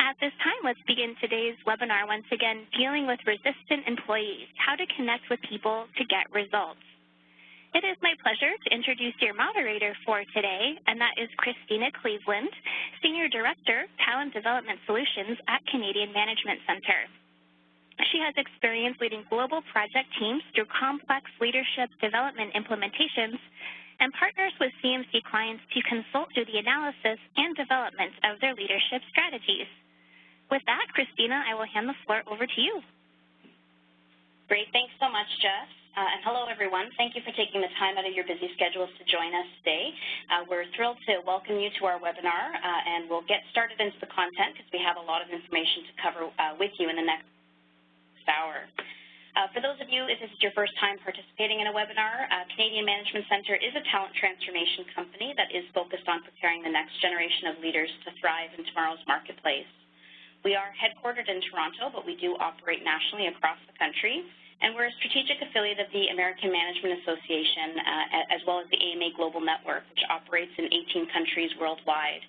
At this time, let's begin today's webinar once again, dealing with resistant employees, how to connect with people to get results. It is my pleasure to introduce your moderator for today, and that is Christina Cleveland, Senior Director, Talent Development Solutions at Canadian Management Center. She has experience leading global project teams through complex leadership development implementations and partners with CMC clients to consult through the analysis and development of their leadership strategies. With that, Christina, I will hand the floor over to you. Great. Thanks so much, Jess. And hello, everyone. Thank you for taking the time out of your busy schedules to join us today. We're thrilled to welcome you to our webinar, and we'll get started into the content because we have a lot of information to cover with you in the next hour. For those of you, if this is your first time participating in a webinar, Canadian Management Center is a talent transformation company that is focused on preparing the next generation of leaders to thrive in tomorrow's marketplace. We are headquartered in Toronto, but we do operate nationally across the country, and we're a strategic affiliate of the American Management Association, as well as the AMA Global Network, which operates in 18 countries worldwide.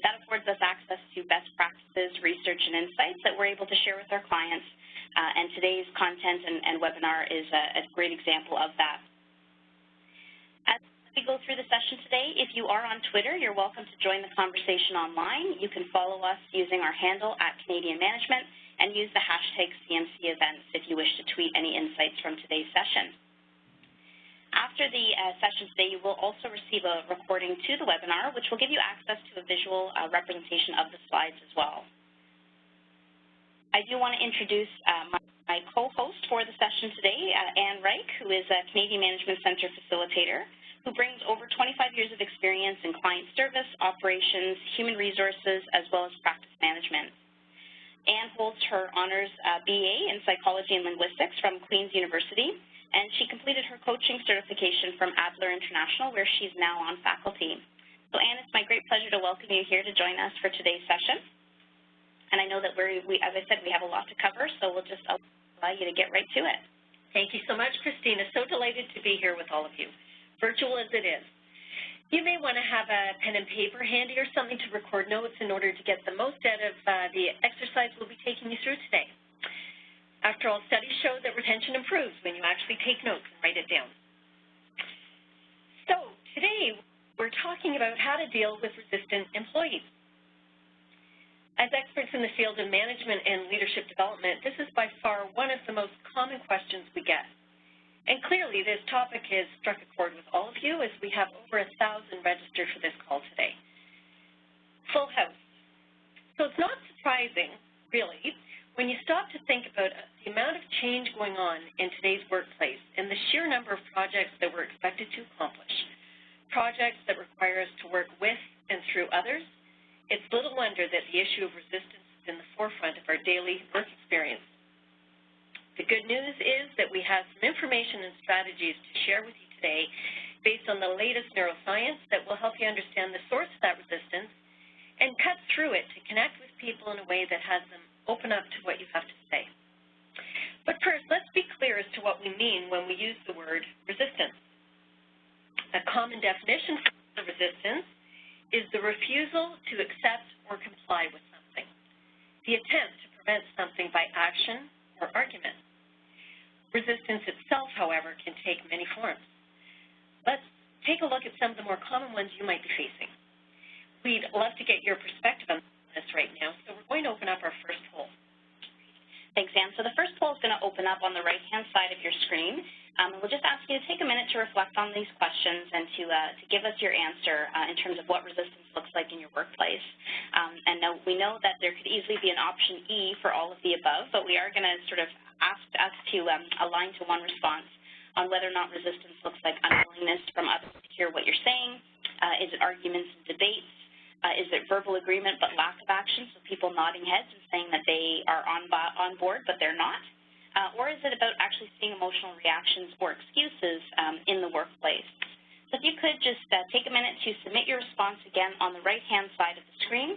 That affords us access to best practices, research, and insights that we're able to share with our clients, and today's content and webinar is a great example of that. As we go through the session today, if you are on Twitter, you're welcome to join the conversation online. You can follow us using our handle @Canadian Management and use the hashtag CMC events if you wish to tweet any insights from today's session. After the session today, you will also receive a recording to the webinar, which will give you access to a visual representation of the slides as well. I do want to introduce my co-host for the session today, Anne Reich, who is a Canadian Management Center facilitator, who brings over 25 years of experience in client service, operations, human resources, as well as practice management. Anne holds her honors BA in psychology and linguistics from Queen's University, and she completed her coaching certification from Adler International, where she's now on faculty. So Anne, it's my great pleasure to welcome you here to join us for today's session. And I know that as I said, we have a lot to cover, so we'll just allow you to get right to it. Thank you so much, Christina. So delighted to be here with all of you, virtual as it is. You may want to have a pen and paper handy or something to record notes in order to get the most out of the exercise we'll be taking you through today. After all, studies show that retention improves when you actually take notes and write it down. So today, we're talking about how to deal with resistant employees. As experts in the field of management and leadership development, this is by far one of the most common questions we get. And clearly, this topic has struck a chord with all of you as we have over 1,000 registered for this call today. Full house. So it's not surprising, really, when you stop to think about the amount of change going on in today's workplace and the sheer number of projects that we're expected to accomplish, projects that require us to work with and through others. It's little wonder that the issue of resistance is in the forefront of our daily work experience. The good news is that we have some information and strategies to share with you today based on the latest neuroscience that will help you understand the source of that resistance and cut through it to connect with people in a way that has them open up to what you have to say. But first, let's be clear as to what we mean when we use the word resistance. A common definition for resistance is the refusal to accept or comply with something, the attempt to prevent something by action or argument. Resistance itself, however, can take many forms. Let's take a look at some of the more common ones you might be facing. We'd love to get your perspective on this right now, so we're going to open up our first poll. Thanks, Anne. So the first poll is going to open up on the right-hand side of your screen. We'll just ask you to take a minute to reflect on these questions and to give us your answer in terms of what resistance looks like in your workplace. And we know that there could easily be an option E for all of the above, but we are going to sort of ask us to align to one response on whether or not resistance looks like unwillingness from others to hear what you're saying. Is it arguments and debates? Is it verbal agreement but lack of action, so people nodding heads and saying that they are on board but they're not? Or is it about actually seeing emotional reactions or excuses in the workplace? So if you could just take a minute to submit your response again on the right-hand side of the screen.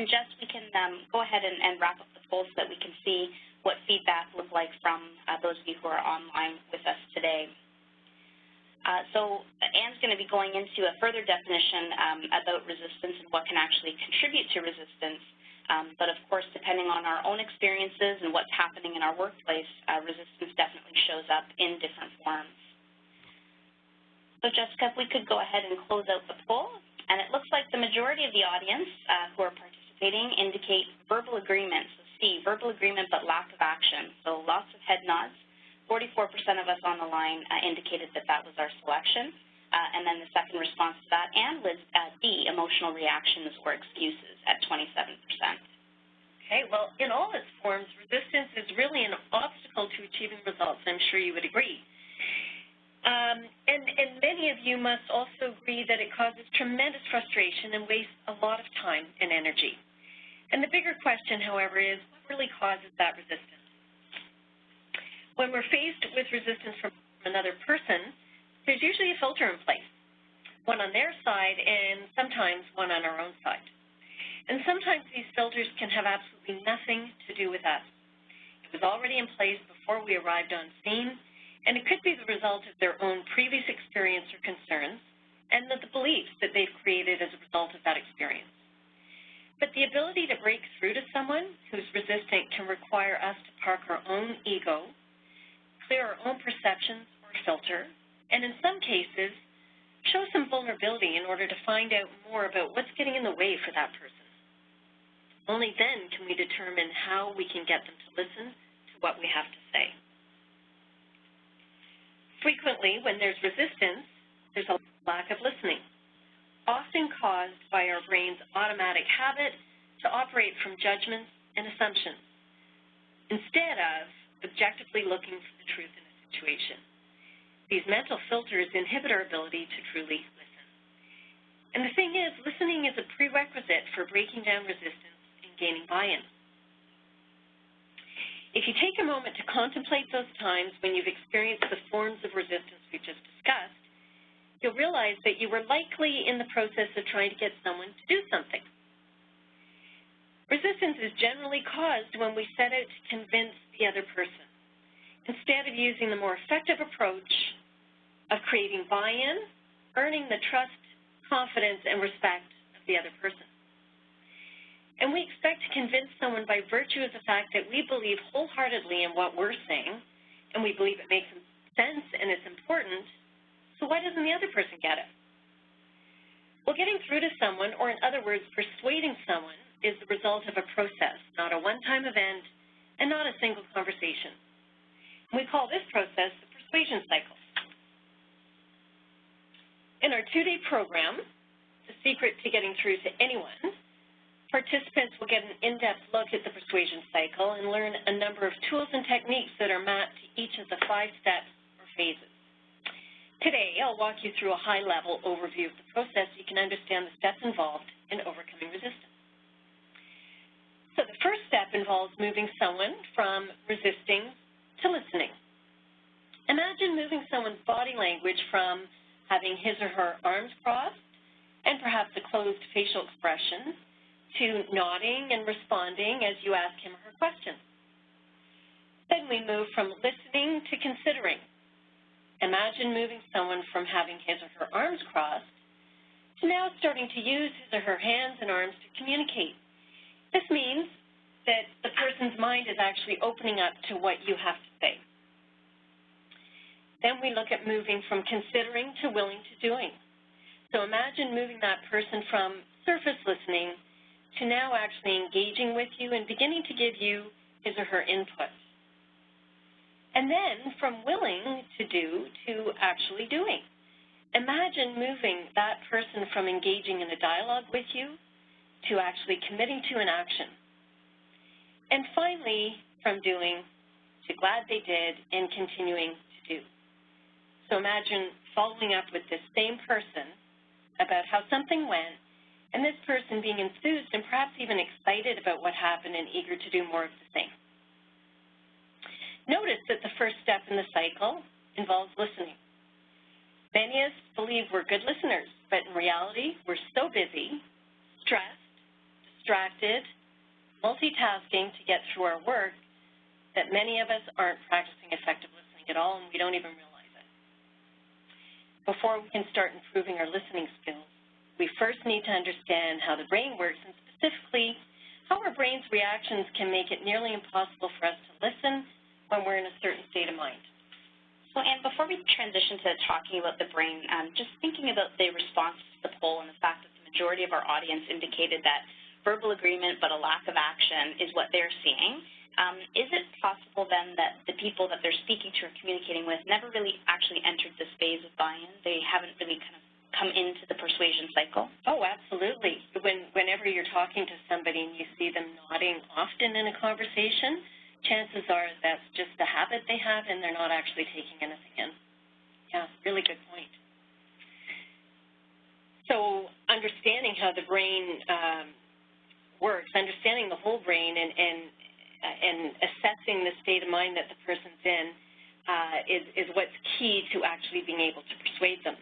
And Jess, we can go ahead and wrap up the poll so that we can see what feedback looked like from those of you who are online with us today. So Anne's going to be going into a further definition about resistance and what can actually contribute to resistance. But of course, depending on our own experiences and what's happening in our workplace, resistance definitely shows up in different forms. So Jessica, if we could go ahead and close out the poll. And it looks like the majority of the audience who are participating indicate verbal agreement. So C, verbal agreement but lack of action. So lots of head nods. 44% of us on the line indicated that that was our selection. And then the second response to that, and was D, emotional reactions or excuses at 27%. Okay, well, in all its forms, resistance is really an obstacle to achieving results. I'm sure you would agree. And many of you must also agree that it causes tremendous frustration and wastes a lot of time and energy. And the bigger question, however, is what really causes that resistance? When we're faced with resistance from another person, there's usually a filter in place, one on their side and sometimes one on our own side. And sometimes these filters can have absolutely nothing to do with us. It was already in place before we arrived on scene, and it could be the result of their own previous experience or concerns and the beliefs that they've created as a result of that experience. But the ability to break through to someone who's resistant can require us to park our own ego, clear our own perceptions or filter, and in some cases, show some vulnerability in order to find out more about what's getting in the way for that person. Only then can we determine how we can get them to listen to what we have to say. Frequently, when there's resistance, there's a lack of listening, often caused by our brain's automatic habit to operate from judgments and assumptions, instead of objectively looking for the truth in a situation. These mental filters inhibit our ability to truly listen. And the thing is, listening is a prerequisite for breaking down resistance and gaining buy-in. If you take a moment to contemplate those times when you've experienced the forms of resistance we've just discussed, you'll realize that you were likely in the process of trying to get someone to do something. Resistance is generally caused when we set out to convince the other person, instead of using the more effective approach of creating buy-in, earning the trust, confidence, and respect of the other person. And we expect to convince someone by virtue of the fact that we believe wholeheartedly in what we're saying, and we believe it makes sense and it's important, so why doesn't the other person get it? Well, getting through to someone, or in other words, persuading someone, is the result of a process, not a one-time event, and not a single conversation. And we call this process the persuasion cycle. In our 2-day program, The Secret to Getting Through to Anyone, participants will get an in-depth look at the persuasion cycle and learn a number of tools and techniques that are mapped to each of the 5 steps or phases. Today, I'll walk you through a high-level overview of the process so you can understand the steps involved in overcoming resistance. So the first step involves moving someone from resisting to listening. Imagine moving someone's body language from having his or her arms crossed and perhaps a closed facial expression to nodding and responding as you ask him or her questions. Then we move from listening to considering. Imagine moving someone from having his or her arms crossed to now starting to use his or her hands and arms to communicate. This means that the person's mind is actually opening up to what you have to say. Then we look at moving from considering to willing to doing. So imagine moving that person from surface listening to now actually engaging with you and beginning to give you his or her input. And then from willing to do to actually doing. Imagine moving that person from engaging in a dialogue with you to actually committing to an action. And finally, from doing to glad they did and continuing to do. So imagine following up with this same person about how something went, and this person being enthused and perhaps even excited about what happened and eager to do more of the same. Notice that the first step in the cycle involves listening. Many of us believe we're good listeners, but in reality, we're so busy, stressed, distracted, multitasking to get through our work that many of us aren't practicing effective listening at all, and we don't even realize it. Before we can start improving our listening skills, we first need to understand how the brain works, and specifically how our brain's reactions can make it nearly impossible for us to listen when we're in a certain state of mind. So, Anne, before we transition to talking about the brain, just thinking about the response to the poll and the fact that the majority of our audience indicated that verbal agreement but a lack of action is what they're seeing, is it possible then that the people that they're speaking to or communicating with never really actually entered this phase of buy-in? They haven't really kind of come into the persuasion cycle? Oh, absolutely. Whenever you're talking to somebody and you see them nodding often in a conversation, chances are that's just a habit they have and they're not actually taking anything in. Yeah, really good point. So understanding how the brain works, understanding the whole brain and assessing the state of mind that the person's in is what's key to actually being able to persuade them.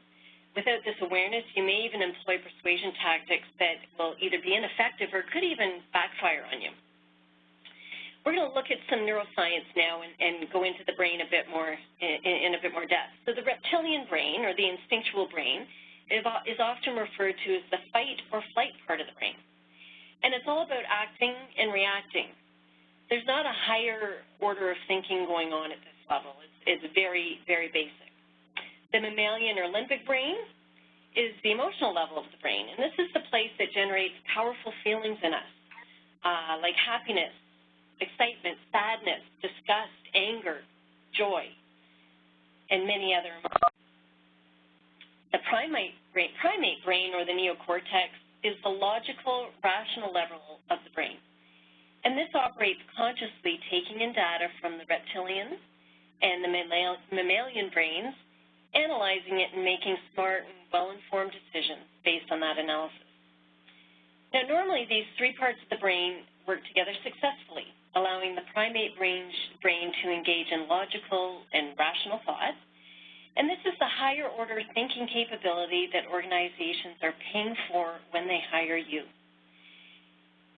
Without this awareness, you may even employ persuasion tactics that will either be ineffective or could even backfire on you. We're going to look at some neuroscience now and go into the brain a bit more in a bit more depth. So the reptilian brain, or the instinctual brain, is often referred to as the fight or flight part of the brain. And it's all about acting and reacting. There's not a higher order of thinking going on at this level. It's very, very basic. The mammalian or limbic brain is the emotional level of the brain, and this is the place that generates powerful feelings in us, like happiness, excitement, sadness, disgust, anger, joy, and many other emotions. The primate brain, or the neocortex, is the logical, rational level of the brain. And this operates consciously, taking in data from the reptilian and the mammalian brains, analyzing it and making smart and well-informed decisions based on that analysis. Now, normally these three parts of the brain work together successfully, allowing the primate brain to engage in logical and rational thought. And this is the higher order thinking capability that organizations are paying for when they hire you.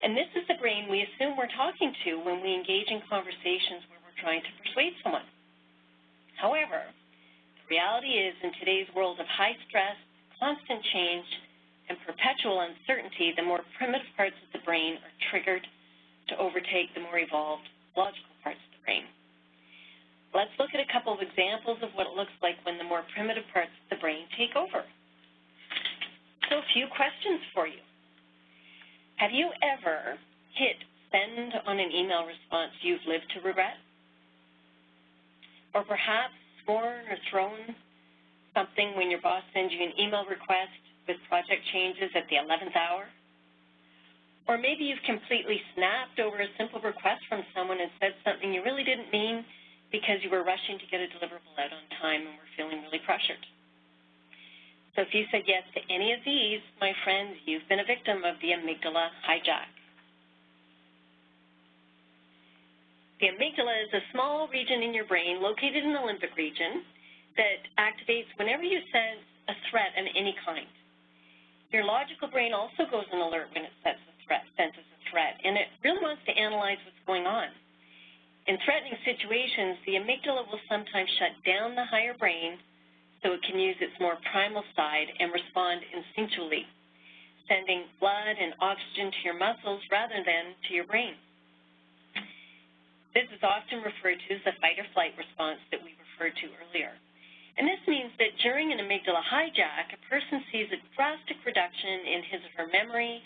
And this is the brain we assume we're talking to when we engage in conversations where we're trying to persuade someone. However, the reality is, in today's world of high stress, constant change, and perpetual uncertainty, the more primitive parts of the brain are triggered to overtake the more evolved logical parts of the brain. Let's look at a couple of examples of what it looks like when the more primitive parts of the brain take over. So a few questions for you. Have you ever hit send on an email response you've lived to regret? Or perhaps sworn or thrown something when your boss sends you an email request with project changes at the 11th hour? Or maybe you've completely snapped over a simple request from someone and said something you really didn't mean because you were rushing to get a deliverable out on time and were feeling really pressured. So if you said yes to any of these, my friends, you've been a victim of the amygdala hijack. The amygdala is a small region in your brain located in the limbic region that activates whenever you sense a threat of any kind. Your logical brain also goes on alert when it senses a threat, and it really wants to analyze what's going on. In threatening situations, the amygdala will sometimes shut down the higher brain so it can use its more primal side and respond instinctually, sending blood and oxygen to your muscles rather than to your brain. This is often referred to as the fight or flight response that we referred to earlier. And this means that during an amygdala hijack, a person sees a drastic reduction in his or her memory,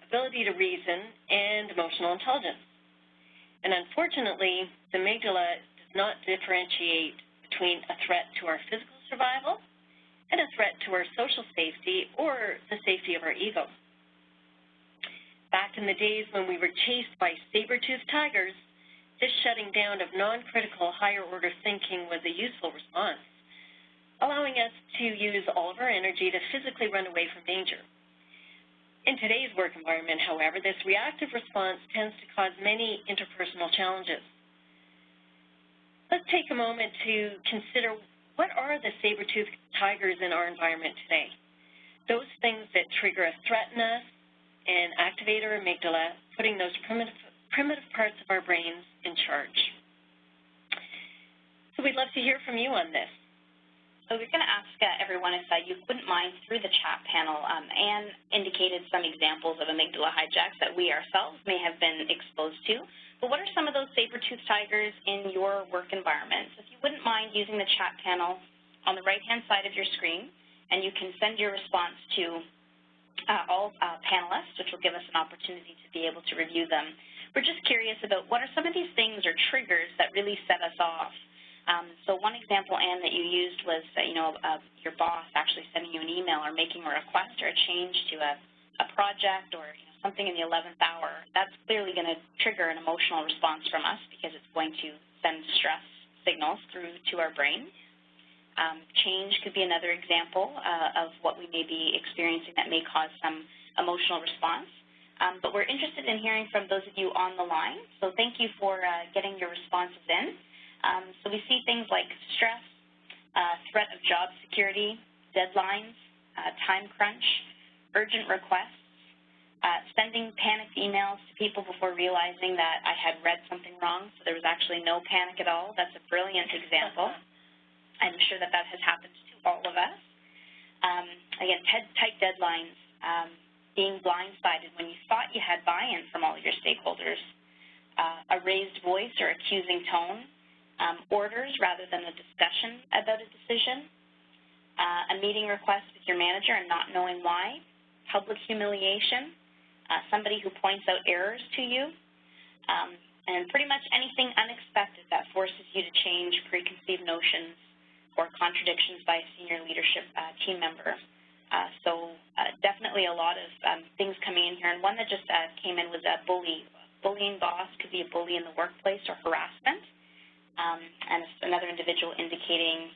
ability to reason, and emotional intelligence. And unfortunately, the amygdala does not differentiate between a threat to our physical survival and a threat to our social safety or the safety of our ego. Back in the days when we were chased by saber-toothed tigers, this shutting down of non-critical higher-order thinking was a useful response, allowing us to use all of our energy to physically run away from danger. In today's work environment, however, this reactive response tends to cause many interpersonal challenges. Let's take a moment to consider what are the saber-toothed tigers in our environment today. Those things that trigger a threat in us and activate our amygdala, putting those primitive parts of our brains in charge. So we'd love to hear from you on this. So we're going to ask everyone if you wouldn't mind, through the chat panel, Anne indicated some examples of amygdala hijacks that we ourselves may have been exposed to. But what are some of those saber-toothed tigers in your work environment? So if you wouldn't mind using the chat panel on the right-hand side of your screen, and you can send your response to all panelists, which will give us an opportunity to be able to review them. We're just curious about what are some of these things or triggers that really set us off. So one example, Anne, that you used was, your boss actually sending you an email or making a request or a change to a project or something in the 11th hour. That's clearly going to trigger an emotional response from us because it's going to send stress signals through to our brain. Change could be another example of what we may be experiencing that may cause some emotional response. But we're interested in hearing from those of you on the line. So thank you for getting your responses in. So we see things like stress, threat of job security, deadlines, time crunch, urgent requests, sending panicked emails to people before realizing that I had read something wrong, so there was actually no panic at all. That's a brilliant example. I'm sure that that has happened to all of us. Again, tight deadlines, being blindsided when you thought you had buy-in from all your stakeholders, a raised voice or accusing tone, orders rather than a discussion about a decision, a meeting request with your manager and not knowing why, public humiliation, somebody who points out errors to you, and pretty much anything unexpected that forces you to change preconceived notions or contradictions by a senior leadership team member. So definitely a lot of things coming in here, and one that just came in was a bullying boss could be a bully in the workplace or harassment. And another individual indicating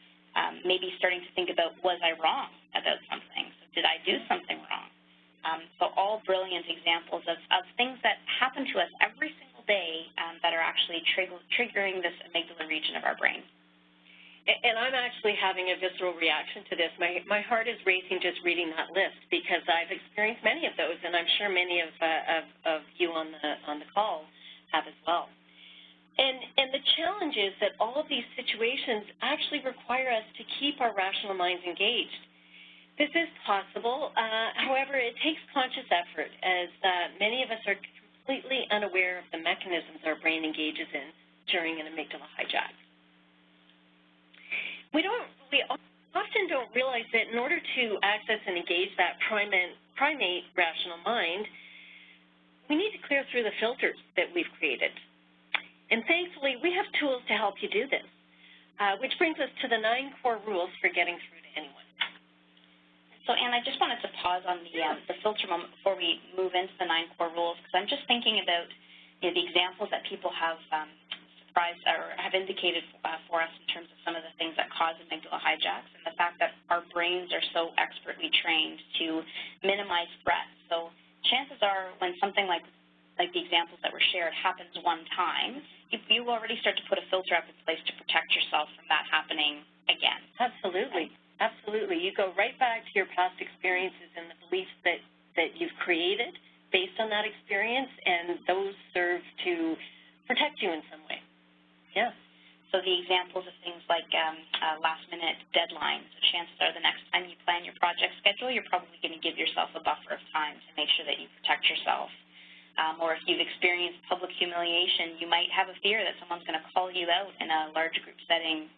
maybe starting to think about, was I wrong about something? So did I do something wrong? So all brilliant examples of things that happen to us every single day that are actually triggering this amygdala region of our brain. And I'm actually having a visceral reaction to this. My heart is racing just reading that list because I've experienced many of those, and I'm sure many of you on the call have as well. And the challenge is that all of these situations actually require us to keep our rational minds engaged. This is possible. However, it takes conscious effort, as many of us are completely unaware of the mechanisms our brain engages in during an amygdala hijack. We often don't realize that in order to access and engage that primate rational mind, we need to clear through the filters that we've created. And thankfully, we have tools to help you do this, which brings us to the 9 core rules for getting through to anyone. So, Anne, I just wanted to pause on the filter moment before we move into the 9 core rules, because I'm just thinking about the examples that people have surprised or have indicated for us in terms of some of the things that cause amygdala hijacks, and the fact that our brains are so expertly trained to minimize threats. So chances are when something like the examples that were shared happens one time, you already start to put a filter up in place to protect yourself from that happening again. Absolutely. Absolutely. You go right back to your past experiences and the beliefs that you've created based on that experience, and those serve to protect you in some way. Yeah. So the examples of things like last-minute deadlines, chances are the next time you plan your project schedule, you're probably going to give yourself a buffer of time to make sure that you protect yourself. Or if you've experienced public humiliation, you might have a fear that someone's going to call you out in a large group setting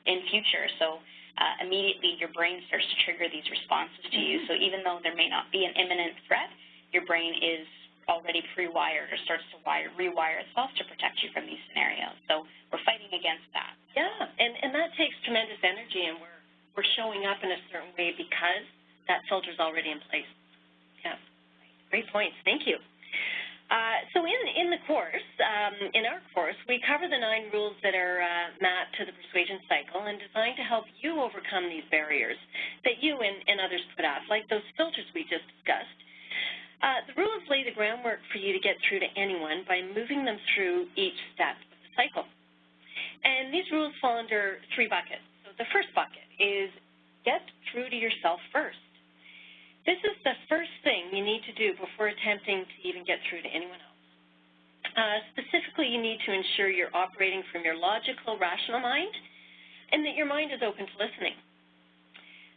in future. So immediately your brain starts to trigger these responses to you. So even though there may not be an imminent threat, your brain is already pre-wired or starts to rewire itself to protect you from these scenarios. So we're fighting against that. Yeah, and that takes tremendous energy, and we're showing up in a certain way because that filter's already in place. Yeah, great points. Thank you. So in the course, in our course, we cover the 9 rules that are mapped to the persuasion cycle and designed to help you overcome these barriers that you and others put up, like those filters we just discussed. The rules lay the groundwork for you to get through to anyone by moving them through each step of the cycle. And these rules fall under 3 buckets. So the first bucket is get through to yourself first. This is the first thing you need to do before attempting to even get through to anyone else. Specifically, you need to ensure you're operating from your logical, rational mind and that your mind is open to listening.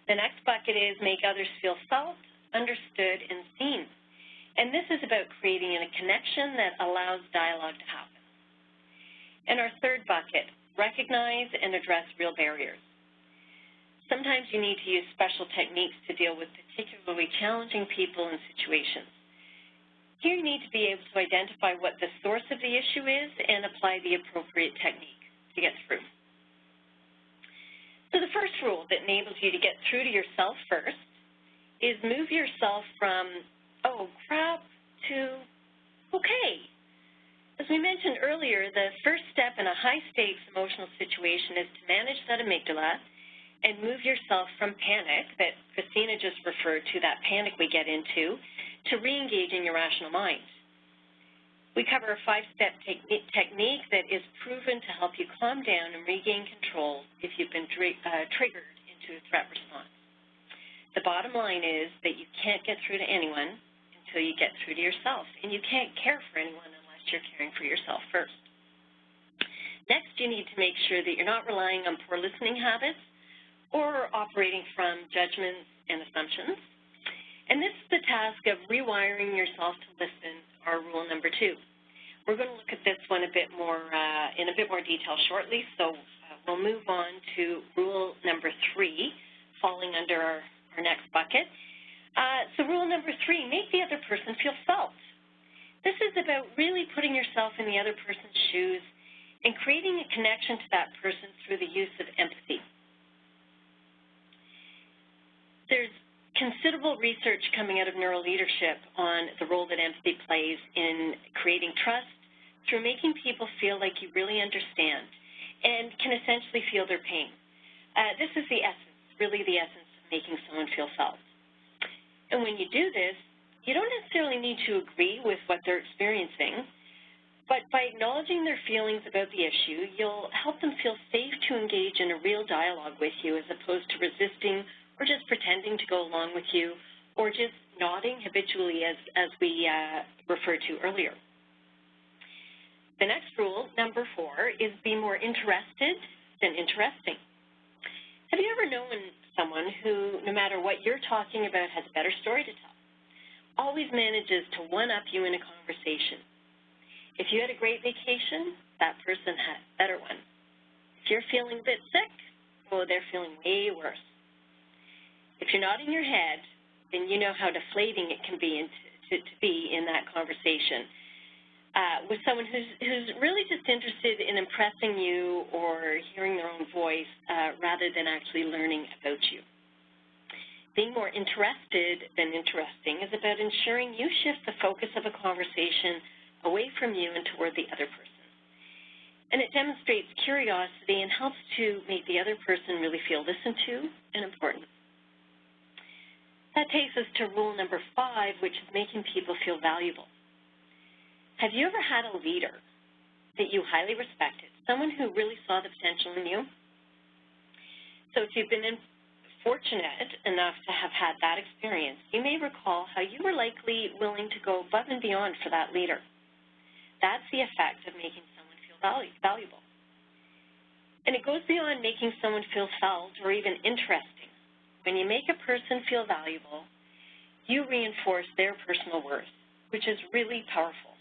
The next bucket is make others feel felt, understood, and seen. And this is about creating a connection that allows dialogue to happen. And our third bucket, recognize and address real barriers. Sometimes you need to use special techniques to deal with particularly challenging people and situations. Here you need to be able to identify what the source of the issue is and apply the appropriate technique to get through. So the first rule that enables you to get through to yourself first is move yourself from, oh, crap, to, okay. As we mentioned earlier, the first step in a high-stakes emotional situation is to manage that amygdala and move yourself from panic, that Christina just referred to, that panic we get into, to re-engaging your rational mind. We cover a 5-step technique that is proven to help you calm down and regain control if you've been triggered into a threat response. The bottom line is that you can't get through to anyone until you get through to yourself, and you can't care for anyone unless you're caring for yourself first. Next, you need to make sure that you're not relying on poor listening habits or operating from judgments and assumptions. And this is the task of rewiring yourself to listen, our rule number 2. We're going to look at this one in a bit more detail shortly, so we'll move on to rule number 3, falling under our next bucket. So rule number 3, make the other person feel felt. This is about really putting yourself in the other person's shoes and creating a connection to that person through the use of empathy. There's considerable research coming out of neuroleadership on the role that empathy plays in creating trust through making people feel like you really understand and can essentially feel their pain. This is the essence, really the essence of making someone feel felt. And when you do this, you don't necessarily need to agree with what they're experiencing, but by acknowledging their feelings about the issue, you'll help them feel safe to engage in a real dialogue with you as opposed to resisting or just pretending to go along with you, or just nodding habitually as we referred to earlier. The next rule, number 4, is be more interested than interesting. Have you ever known someone who, no matter what you're talking about, has a better story to tell? Always manages to one-up you in a conversation. If you had a great vacation, that person had a better one. If you're feeling a bit sick, well, they're feeling way worse. If you're nodding your head, then you know how deflating it can be to be in that conversation with someone who's really just interested in impressing you or hearing their own voice rather than actually learning about you. Being more interested than interesting is about ensuring you shift the focus of a conversation away from you and toward the other person. And it demonstrates curiosity and helps to make the other person really feel listened to and important. That takes us to rule number 5, which is making people feel valuable. Have you ever had a leader that you highly respected, someone who really saw the potential in you? So if you've been fortunate enough to have had that experience, you may recall how you were likely willing to go above and beyond for that leader. That's the effect of making someone feel valuable. And it goes beyond making someone feel felt or even interesting. When you make a person feel valuable, you reinforce their personal worth, which is really powerful.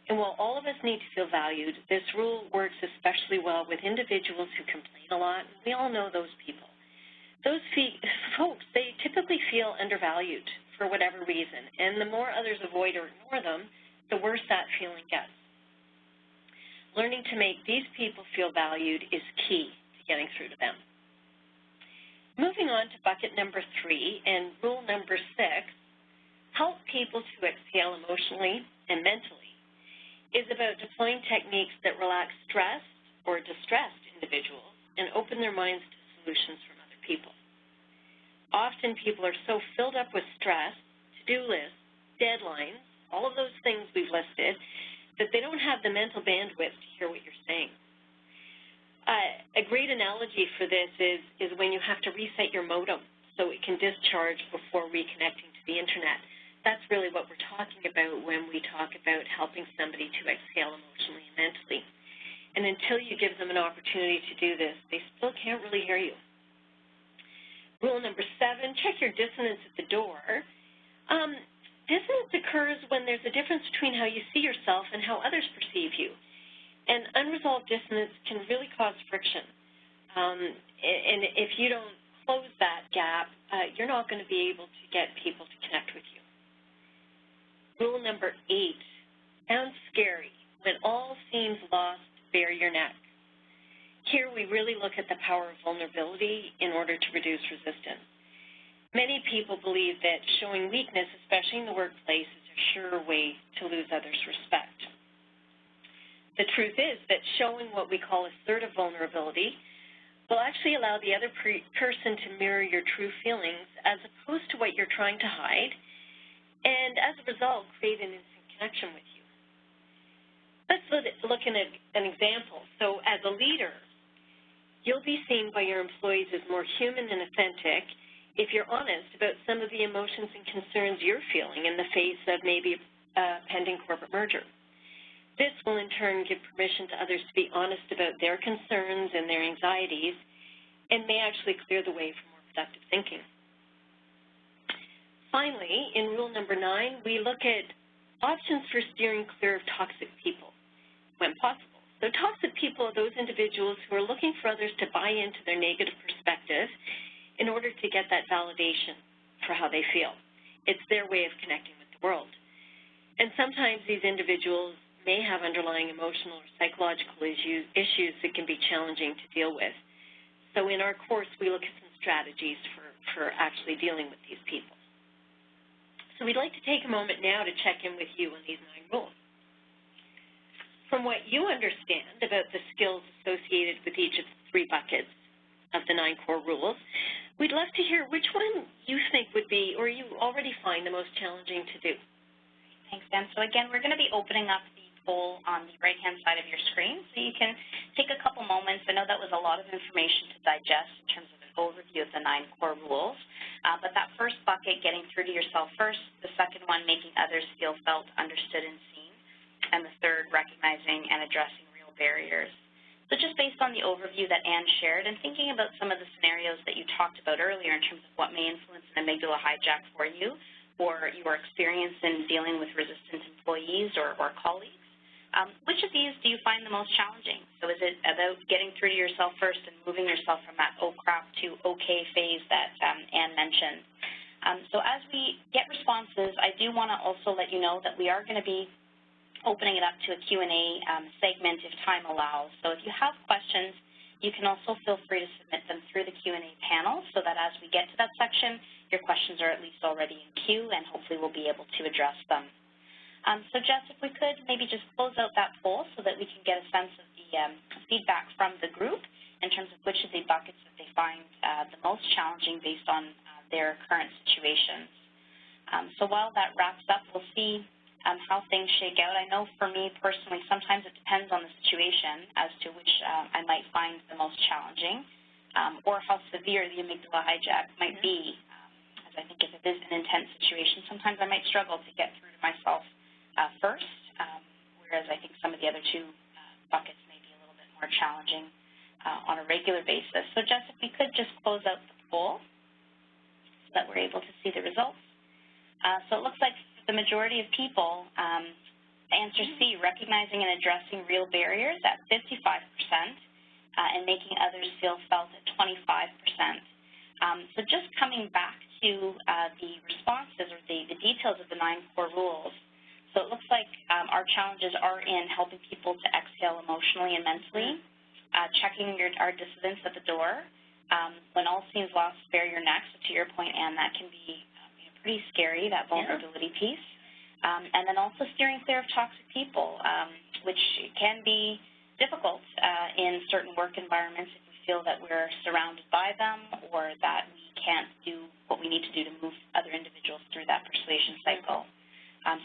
And while all of us need to feel valued, this rule works especially well with individuals who complain a lot. We all know those people. Those folks, they typically feel undervalued for whatever reason, and the more others avoid or ignore them, the worse that feeling gets. Learning to make these people feel valued is key to getting through to them. Moving on to bucket number 3 and rule number 6, help people to exhale emotionally and mentally, is about deploying techniques that relax stressed or distressed individuals and open their minds to solutions from other people. Often people are so filled up with stress, to-do lists, deadlines, all of those things we've listed, that they don't have the mental bandwidth to hear what you're saying. A great analogy for this is when you have to reset your modem so it can discharge before reconnecting to the internet. That's really what we're talking about when we talk about helping somebody to exhale emotionally and mentally. And until you give them an opportunity to do this, they still can't really hear you. Rule number 7, check your dissonance at the door. Dissonance occurs when there's a difference between how you see yourself and how others perceive you. And unresolved dissonance can really cause friction. And if you don't close that gap, you're not going to be able to get people to connect with you. Rule number 8, sounds scary. When all seems lost, bare your neck. Here we really look at the power of vulnerability in order to reduce resistance. Many people believe that showing weakness, especially in the workplace, is a sure way to lose others' respect. The truth is that showing what we call assertive vulnerability will actually allow the other person to mirror your true feelings as opposed to what you're trying to hide, and as a result, create an instant connection with you. Let's look at an example. So as a leader, you'll be seen by your employees as more human and authentic if you're honest about some of the emotions and concerns you're feeling in the face of maybe a pending corporate merger. This will in turn give permission to others to be honest about their concerns and their anxieties, and may actually clear the way for more productive thinking. Finally, in rule number 9, we look at options for steering clear of toxic people when possible. So toxic people are those individuals who are looking for others to buy into their negative perspective in order to get that validation for how they feel. It's their way of connecting with the world. And sometimes these individuals may have underlying emotional or psychological issues that can be challenging to deal with. So in our course, we look at some strategies for actually dealing with these people. So we'd like to take a moment now to check in with you on these 9 rules. From what you understand about the skills associated with each of the 3 buckets of the 9 core rules, we'd love to hear which one you think would be, or you already find the most challenging to do. Thanks, Dan. So again, we're going to be opening up the poll on the right-hand side of your screen, so you can take a couple moments. I know that was a lot of information to digest in terms of an overview of the 9 core rules, but that first bucket, getting through to yourself first, the second one, making others feel felt, understood, and seen, and the third, recognizing and addressing real barriers. So just based on the overview that Anne shared and thinking about some of the scenarios that you talked about earlier in terms of what may influence an amygdala hijack for you or your experience in dealing with resistant employees or colleagues, which of these do you find the most challenging? So is it about getting through to yourself first and moving yourself from that oh crap to okay phase that Anne mentioned? So as we get responses, I do want to also let you know that we are going to be opening it up to a Q&A segment if time allows. So if you have questions, you can also feel free to submit them through the Q&A panel so that as we get to that section, your questions are at least already in queue and hopefully we'll be able to address them. So Jess, if we could maybe just close out that poll so that we can get a sense of the feedback from the group in terms of which of the buckets that they find the most challenging based on their current situations. So while that wraps up, we'll see how things shake out. I know for me personally, sometimes it depends on the situation as to which I might find the most challenging or how severe the amygdala hijack might be. As I think if it is an intense situation, sometimes I might struggle to get through to myself first, whereas I think some of the other 2 buckets may be a little bit more challenging on a regular basis. So Jess, if we could just close out the poll so that we're able to see the results. So it looks like the majority of people answer C, recognizing and addressing real barriers at 55% and making others feel felt at 25%. So just coming back to the responses or the details of the 9 core rules. So it looks like our challenges are in helping people to exhale emotionally and mentally, checking our dissidence at the door. When all seems lost, bare your neck. So to your point, Anne, that can be pretty scary, that vulnerability piece. And then also steering clear of toxic people, which can be difficult in certain work environments if we feel that we're surrounded by them or that we can't do what we need to do to move other individuals through that persuasion cycle.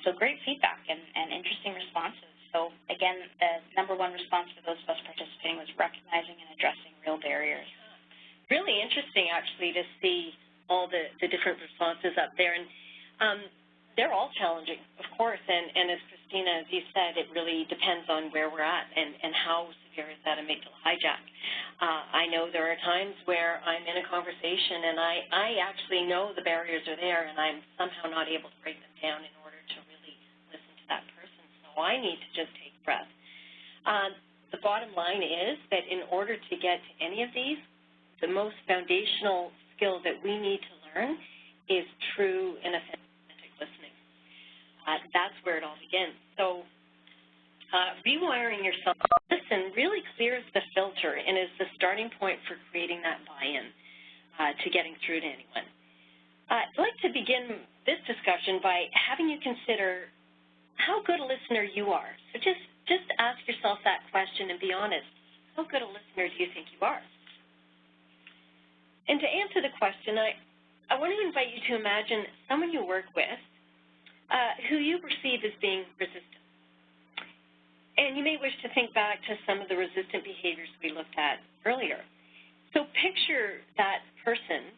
So great feedback and interesting responses. So again, the #1 response for those of us participating was recognizing and addressing real barriers. Really interesting, actually, to see all the different responses up there. And they're all challenging, of course. And as Christina, as you said, it really depends on where we're at and how here is that amygdala hijack. I know there are times where I'm in a conversation and I actually know the barriers are there and I'm somehow not able to break them down in order to really listen to that person. So I need to just take a breath. The bottom line is that in order to get to any of these, the most foundational skill that we need to learn is true and authentic listening. That's where it all begins. So rewiring yourself to listen really clears the filter and is the starting point for creating that buy-in to getting through to anyone. I'd like to begin this discussion by having you consider how good a listener you are. So just ask yourself that question and be honest. How good a listener do you think you are? And to answer the question, I want to invite you to imagine someone you work with who you perceive as being resistant. And you may wish to think back to some of the resistant behaviors we looked at earlier. So picture that person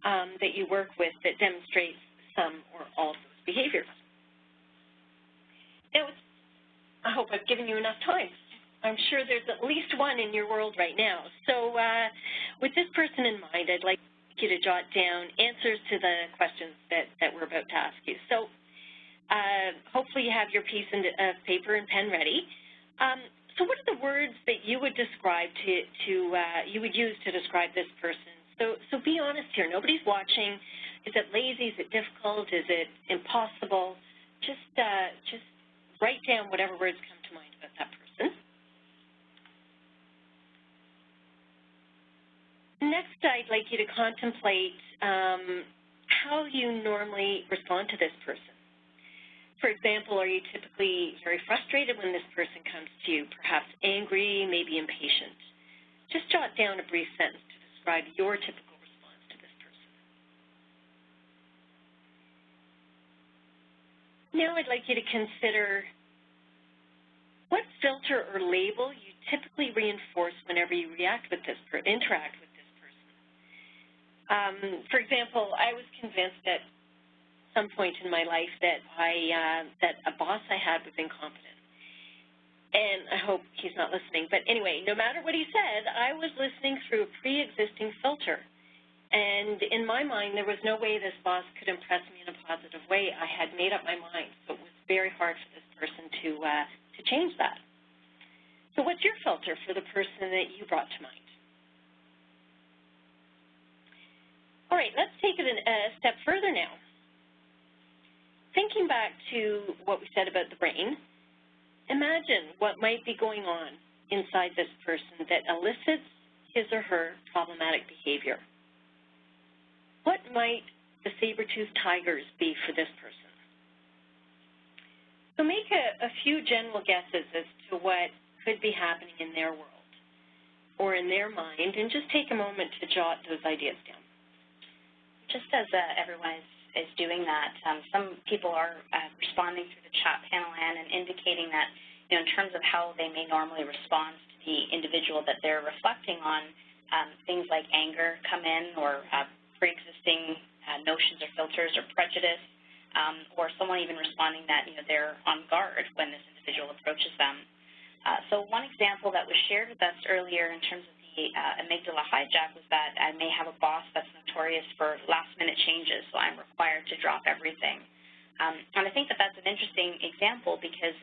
that you work with that demonstrates some or all of those behaviors. Now, I hope I've given you enough time. I'm sure there's at least one in your world right now. So with this person in mind, I'd like you to jot down answers to the questions that we're about to ask you. So hopefully you have your piece of paper and pen ready. So what are the words that you would describe you would use to describe this person? So be honest here. Nobody's watching. Is it lazy? Is it difficult? Is it impossible? Just write down whatever words come to mind about that person. Next, I'd like you to contemplate how you normally respond to this person. For example, are you typically very frustrated when this person comes to you, perhaps angry, maybe impatient? Just jot down a brief sentence to describe your typical response to this person. Now I'd like you to consider what filter or label you typically reinforce whenever you interact with this person. For example, I was convinced at some point in my life that that a boss I had was incompetent. And I hope he's not listening. But anyway, no matter what he said, I was listening through a pre-existing filter. And in my mind, there was no way this boss could impress me in a positive way. I had made up my mind, so it was very hard for this person to change that. So what's your filter for the person that you brought to mind? All right, let's take it a step further now. Thinking back to what we said about the brain, imagine what might be going on inside this person that elicits his or her problematic behavior. What might the saber-toothed tigers be for this person? So make a few general guesses as to what could be happening in their world or in their mind, and just take a moment to jot those ideas down. Just as everyone is doing that, some people are responding through the chat panel, and indicating that, in terms of how they may normally respond to the individual that they're reflecting on, things like anger come in, or pre-existing notions or filters or prejudice, or someone even responding that, they're on guard when this individual approaches them. So one example that was shared with us earlier in terms of the amygdala hijack was that I may have a boss that's notorious for last-minute changes, so I'm required to drop everything. And I think that that's an interesting example, because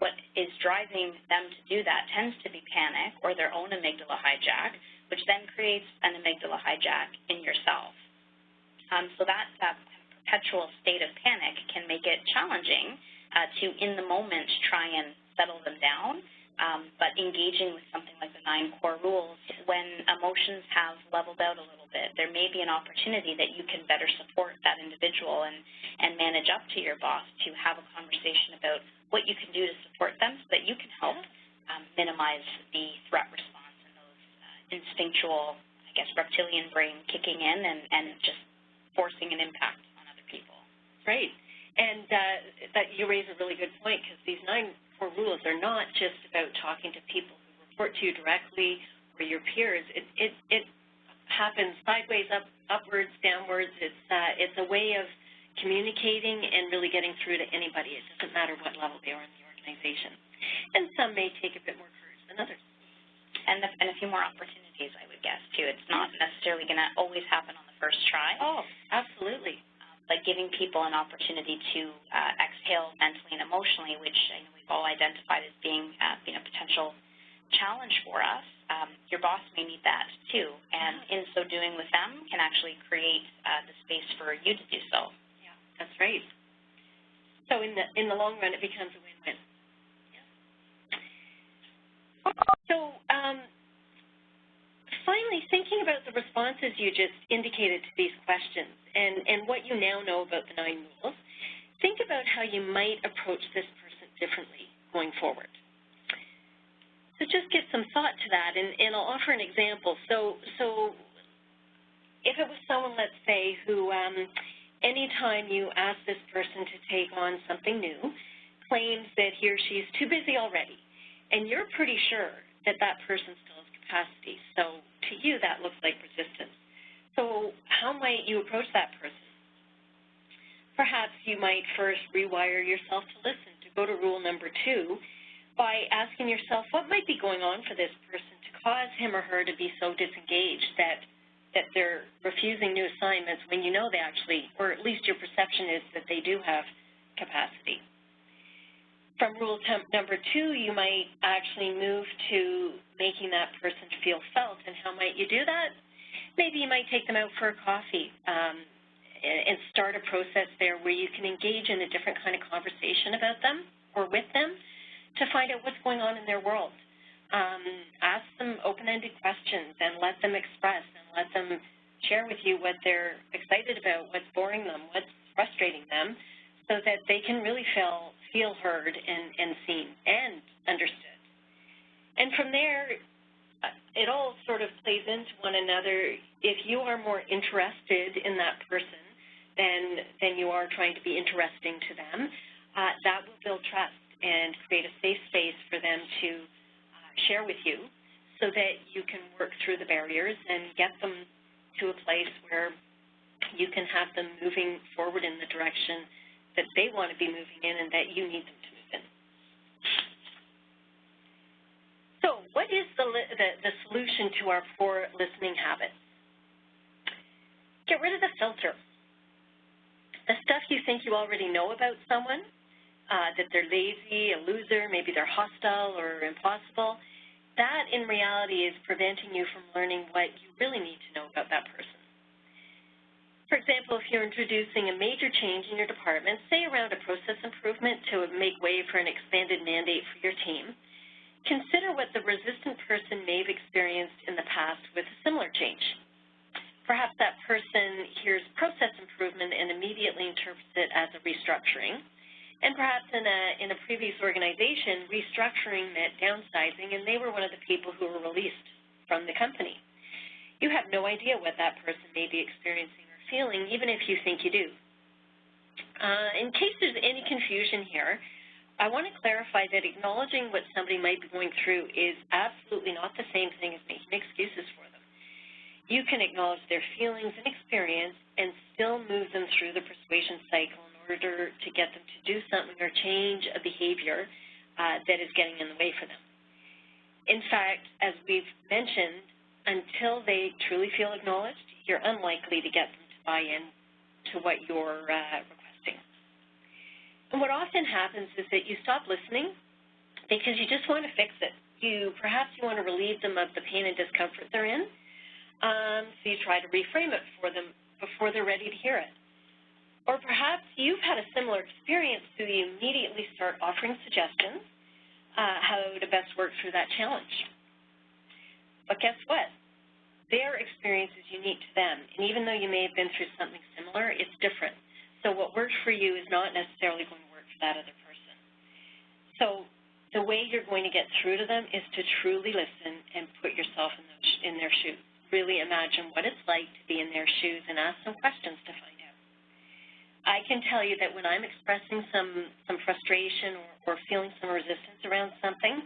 what is driving them to do that tends to be panic or their own amygdala hijack, which then creates an amygdala hijack in yourself. So that perpetual state of panic can make it challenging to, in the moment, try and settle them down. But engaging with something like the 9 core rules, when emotions have leveled out a little bit, there may be an opportunity that you can better support that individual and manage up to your boss to have a conversation about what you can do to support them so that you can help minimize the threat response and those instinctual, reptilian brain kicking in and just forcing an impact on other people. Right. And that you raise a really good point, because these 9 core rules are not just about talking to people who report to you directly or your peers. It happens sideways, upwards, downwards. It's a way of communicating and really getting through to anybody. It doesn't matter what level they are in the organization. And some may take a bit more courage than others. And a few more opportunities, I would guess, too. It's not necessarily going to always happen on the first try. Oh, absolutely. But giving people an opportunity to exhale mentally and emotionally, which I know we've all identified as being a potential challenge for us. Your boss may need that too, and in so doing with them can actually create the space for you to do so. Yeah, that's right. So in the long run, it becomes a win-win. Yeah. So finally, thinking about the responses you just indicated to these questions and what you now know about the 9 rules, think about how you might approach this person differently going forward. So just give some thought to that, and I'll offer an example. So if it was someone, let's say, who anytime you ask this person to take on something new, claims that he or she is too busy already, and you're pretty sure that that person still has capacity. So to you, that looks like resistance. So how might you approach that person? Perhaps you might first rewire yourself to listen, to go to rule number 2, by asking yourself what might be going on for this person to cause him or her to be so disengaged that they're refusing new assignments when you know they actually, or at least your perception is that they do have capacity. From rule number 2, you might actually move to making that person feel felt. And how might you do that? Maybe you might take them out for a coffee and start a process there where you can engage in a different kind of conversation about them or with them to find out what's going on in their world. Ask them open-ended questions and let them express and let them share with you what they're excited about, what's boring them, what's frustrating them, so that they can really feel heard and seen and understood. And from there, it all sort of plays into one another. If you are more interested in that person than you are trying to be interesting to them, that will build trust and create a safe space for them to share with you so that you can work through the barriers and get them to a place where you can have them moving forward in the direction that they want to be moving in and that you need them to move in. So what is the solution to our poor listening habits? Get rid of the filter. The stuff you think you already know about someone, that they're lazy, a loser, maybe they're hostile or impossible, that in reality is preventing you from learning what you really need to know about that person. For example, if you're introducing a major change in your department, say around a process improvement to make way for an expanded mandate for your team, consider what the resistant person may have experienced in the past with a similar change. Perhaps that person hears process improvement and immediately interprets it as a restructuring. And perhaps in a previous organization, restructuring meant downsizing, and they were one of the people who were released from the company. You have no idea what that person may be experiencing or feeling, even if you think you do. In case there's any confusion here, I want to clarify that acknowledging what somebody might be going through is absolutely not the same thing as making excuses for them. You can acknowledge their feelings and experience and still move them through the persuasion cycle in order to get them to do something or change a behavior that is getting in the way for them. In fact, as we've mentioned, until they truly feel acknowledged, you're unlikely to get them to buy in to what you're requesting. And what often happens is that you stop listening because you just want to fix it. Perhaps you want to relieve them of the pain and discomfort they're in, so you try to reframe it for them before they're ready to hear it. Or perhaps you've had a similar experience, so you immediately start offering suggestions how to best work through that challenge. But guess what? Their experience is unique to them, and even though you may have been through something similar, it's different. So what works for you is not necessarily going to work for that other person. So the way you're going to get through to them is to truly listen and put yourself in their shoes. Really imagine what it's like to be in their shoes and ask some questions to find out. I can tell you that when I'm expressing some frustration or feeling some resistance around something,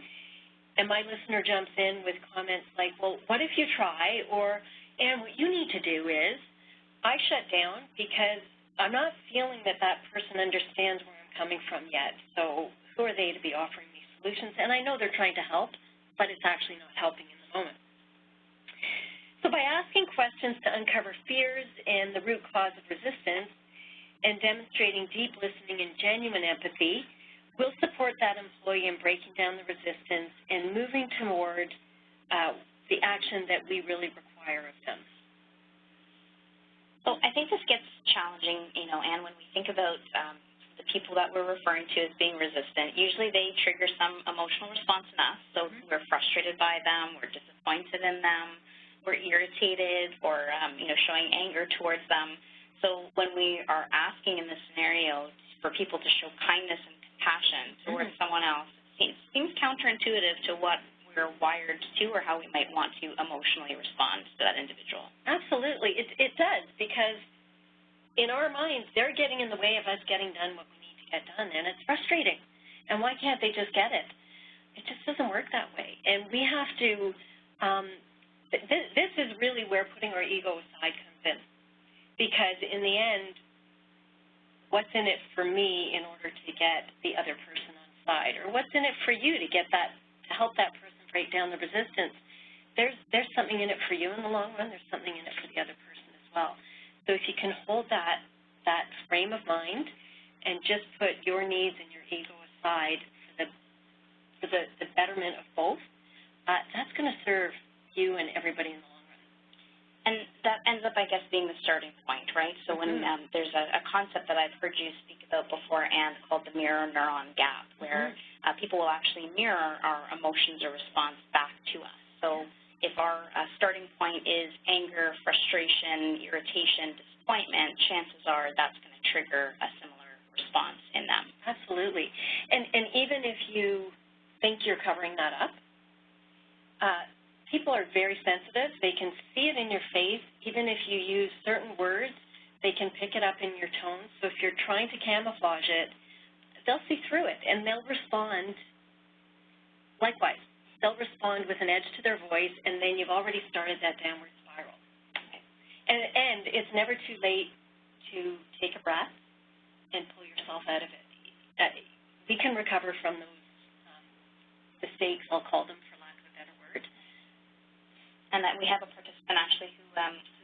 and my listener jumps in with comments like, well, what if you try? Or, and what you need to do is, I shut down because I'm not feeling that person understands where I'm coming from yet. So who are they to be offering me solutions? And I know they're trying to help, but it's actually not helping in the moment. So by asking questions to uncover fears and the root cause of resistance and demonstrating deep listening and genuine empathy, we'll support that employee in breaking down the resistance and moving toward the action that we really require of them. So I think this gets challenging, and when we think about the people that we're referring to as being resistant, usually they trigger some emotional response in us. So we're frustrated by them, we're disappointed in them, we're irritated, or showing anger towards them. So when we are asking in this scenario for people to show kindness and compassion towards someone else, it seems counterintuitive to what we're wired to or how we might want to emotionally respond to that individual. Absolutely. It does, because in our minds, they're getting in the way of us getting done what we need to get done, and it's frustrating. And why can't they just get it? It just doesn't work that way. And we have to, this is really where putting our ego aside comes in, because in the end, what's in it for me in order to get the other person on side, or what's in it for you to get that, to help that person break down the resistance? There's something in it for you in the long run. There's something in it for the other person as well. So if you can hold that frame of mind and just put your needs and your ego aside for the betterment of both, that's going to serve you and everybody in the long run. And that ends up, I guess, being the starting point, right? So when there's a concept that I've heard you speak about before, and called the mirror-neuron gap, where people will actually mirror our emotions or response back to us. So if our starting point is anger, frustration, irritation, disappointment, chances are that's going to trigger a similar response in them. Absolutely. And even if you think you're covering that up, people are very sensitive. They can see it in your face. Even if you use certain words, they can pick it up in your tone. So if you're trying to camouflage it, they'll see through it, and they'll respond likewise. They'll respond with an edge to their voice, and then you've already started that downward spiral. And it's never too late to take a breath and pull yourself out of it. We can recover from those mistakes, I'll call them, for lack of a better word. And that we have a participant actually who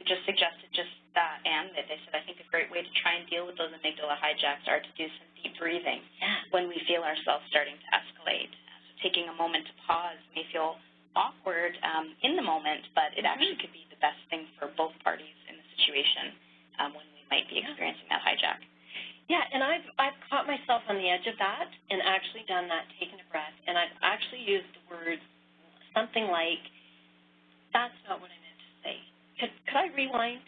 just suggested just that, and they said, I think a great way to try and deal with those amygdala hijacks are to do some deep breathing when we feel ourselves starting to escalate. So taking a moment to pause may feel awkward in the moment, but it actually could be the best thing for both parties in the situation when we might be experiencing that hijack. Yeah, and I've caught myself on the edge of that and actually done that, taken a breath, and I've actually used the word something like, that's not what I meant to say. Could I rewind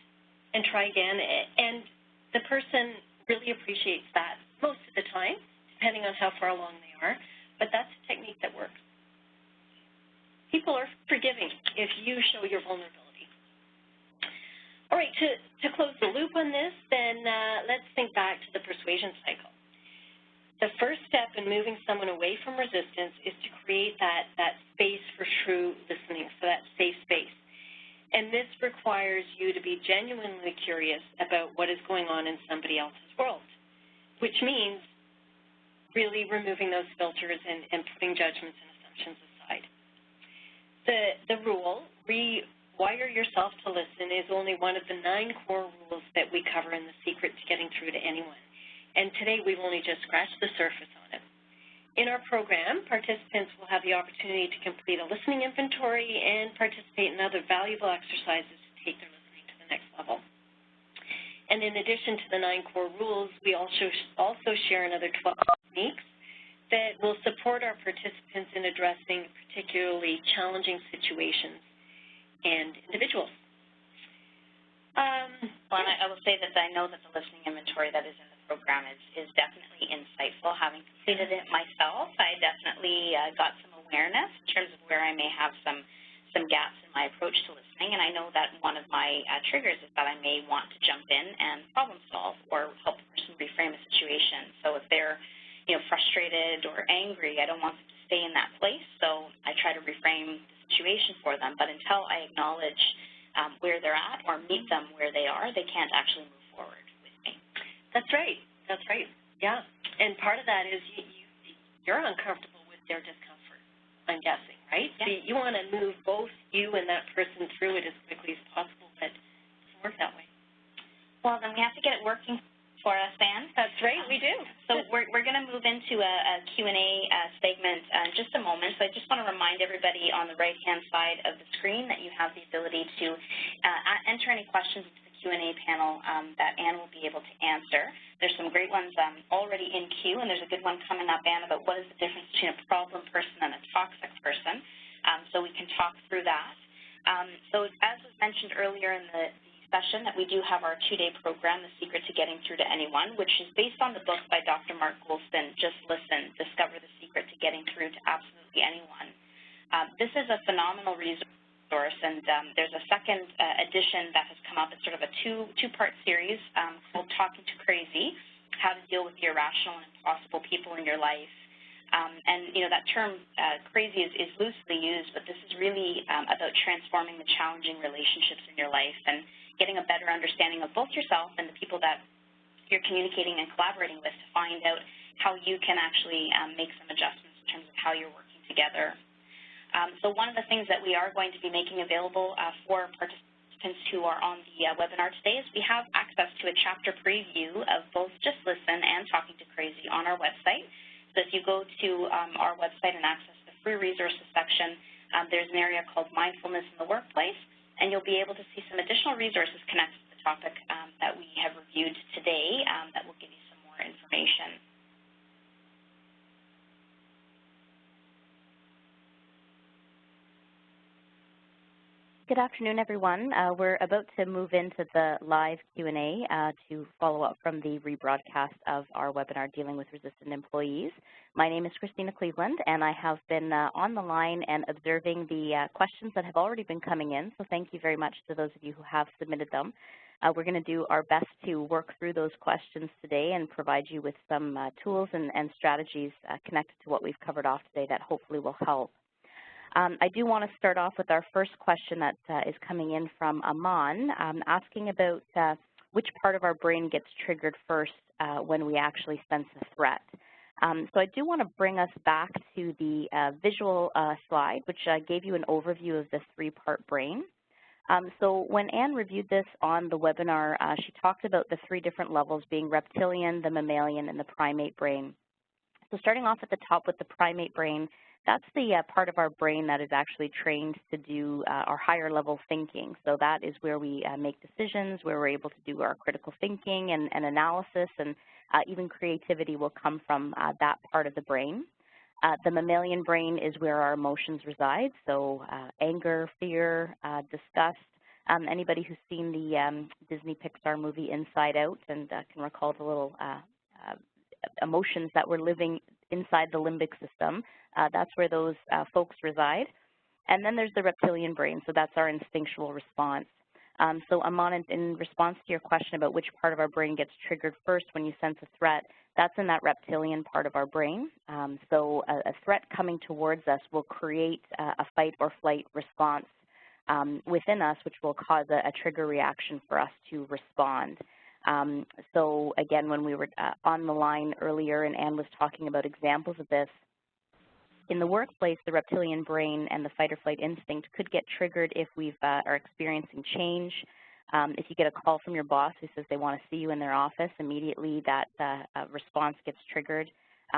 and try again? And the person really appreciates that most of the time, depending on how far along they are, but that's a technique that works. People are forgiving if you show your vulnerability. All right, to close the loop on this, then let's think back to the persuasion cycle. The first step in moving someone away from resistance is to create that space for true listening, so that safe space. And this requires you to be genuinely curious about what is going on in somebody else's world, which means really removing those filters and putting judgments and assumptions aside. The rule, rewire yourself to listen, is only one of the 9 core rules that we cover in The Secret to Getting Through to Anyone. And today we've only just scratched the surface on it. In our program, participants will have the opportunity to complete a listening inventory and participate in other valuable exercises to take their listening to the next level. And in addition to the 9 core rules, we also share another 12 techniques that will support our participants in addressing particularly challenging situations and individuals. Well, and I will say that I know that the listening inventory that is in the program is definitely insightful. Having completed it myself, I definitely got some awareness in terms of where I may have some gaps in my approach to listening, and I know that one of my triggers is that I may want to jump in and problem solve or help the person reframe a situation. So if they're frustrated or angry, I don't want them to stay in that place, so I try to reframe the situation for them. But until I acknowledge where they're at or meet them where they are, they can't actually move forward with me. That's right. That's right. Yeah. And part of that is you're uncomfortable with their discomfort, I'm guessing, right? Yeah. So you want to move both you and that person through it as quickly as possible, but it doesn't work that way. Well, then we have to get it working for us, Anne. That's right, we do. So we're going to move into a Q&A segment in just a moment. So I just want to remind everybody on the right-hand side of the screen that you have the ability to enter any questions into the Q&A panel that Anne will be able to answer. There's some great ones already in queue, and there's a good one coming up, Anne, about what is the difference between a problem person and a toxic person. So we can talk through that. So as was mentioned earlier in the session, that we do have our 2-day program, The Secret to Getting Through to Anyone, which is based on the book by Dr. Mark Goulston, Just Listen, Discover the Secret to Getting Through to Absolutely Anyone. This is a phenomenal resource, and there's a second edition that has come up. It's sort of a two-part series called Talking to Crazy, How to Deal with the Irrational and Impossible People in Your Life. And, you know, that term crazy is loosely used, but this is really about transforming the challenging relationships in your life and getting a better understanding of both yourself and the people that you're communicating and collaborating with to find out how you can actually make some adjustments in terms of how you're working together. So one of the things that we are going to be making available for participants who are on the webinar today is we have access to a chapter preview of both Just Listen and Talking to Crazy on our website. So if you go to our website and access the free resources section, there's an area called Mindfulness in the Workplace, and you'll be able to see some additional resources connected to the topic that we have reviewed today that will give you some more information. Good afternoon, everyone. We're about to move into the live Q&A to follow up from the rebroadcast of our webinar, Dealing with Resistant Employees. My name is Christina Cleveland, and I have been on the line and observing the questions that have already been coming in, so thank you very much to those of you who have submitted them. We're going to do our best to work through those questions today and provide you with some tools and strategies connected to what we've covered off today that hopefully will help. I do want to start off with our first question that is coming in from Aman, asking about which part of our brain gets triggered first when we actually sense a threat. So I do want to bring us back to the visual slide, which gave you an overview of the 3-part brain. So when Anne reviewed this on the webinar, she talked about the 3 different levels being reptilian, the mammalian, and the primate brain. So starting off at the top with the primate brain, that's the part of our brain that is actually trained to do our higher level thinking. So that is where we make decisions, where we're able to do our critical thinking and analysis, and even creativity will come from that part of the brain. The mammalian brain is where our emotions reside, so anger, fear, disgust. Anybody who's seen the Disney Pixar movie Inside Out and can recall the little emotions that we're living inside the limbic system, that's where those folks reside. And then there's the reptilian brain, so that's our instinctual response. So Aman, in response to your question about which part of our brain gets triggered first when you sense a threat, that's in that reptilian part of our brain. So a threat coming towards us will create a fight or flight response within us, which will cause a trigger reaction for us to respond. So again, when we were on the line earlier and Anne was talking about examples of this, in the workplace, the reptilian brain and the fight or flight instinct could get triggered if we are experiencing change. If you get a call from your boss who says they want to see you in their office, immediately that response gets triggered.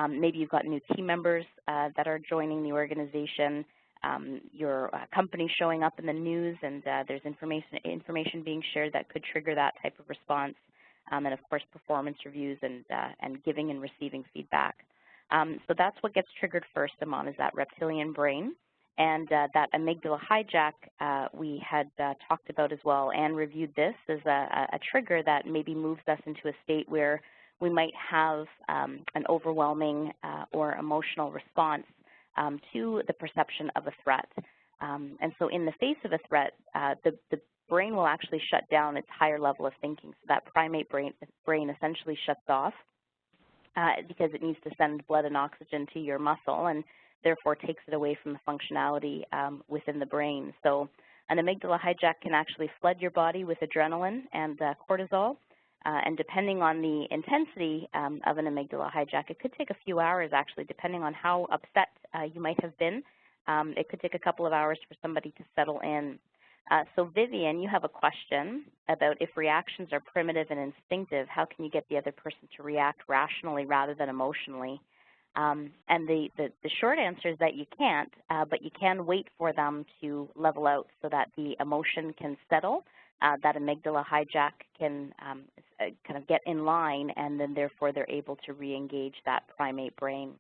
Maybe you've got new team members that are joining the organization. Your company showing up in the news, and there's information being shared that could trigger that type of response. And of course, performance reviews and giving and receiving feedback. So that's what gets triggered first, Aman, is that reptilian brain. And that amygdala hijack we had talked about as well, and reviewed this as a trigger that maybe moves us into a state where we might have an overwhelming or emotional response to the perception of a threat. And so in the face of a threat, the brain will actually shut down its higher level of thinking. So that primate brain essentially shuts off because it needs to send blood and oxygen to your muscle, and therefore takes it away from the functionality within the brain. So an amygdala hijack can actually flood your body with adrenaline and cortisol. And depending on the intensity of an amygdala hijack, it could take a few hours actually, depending on how upset you might have been It could take a couple of hours for somebody to settle in. So Vivian, you have a question about if reactions are primitive and instinctive, how can you get the other person to react rationally rather than emotionally? And the short answer is that you can't, but you can wait for them to level out so that the emotion can settle, that amygdala hijack can kind of get in line, and then therefore they're able to re-engage that primate brain.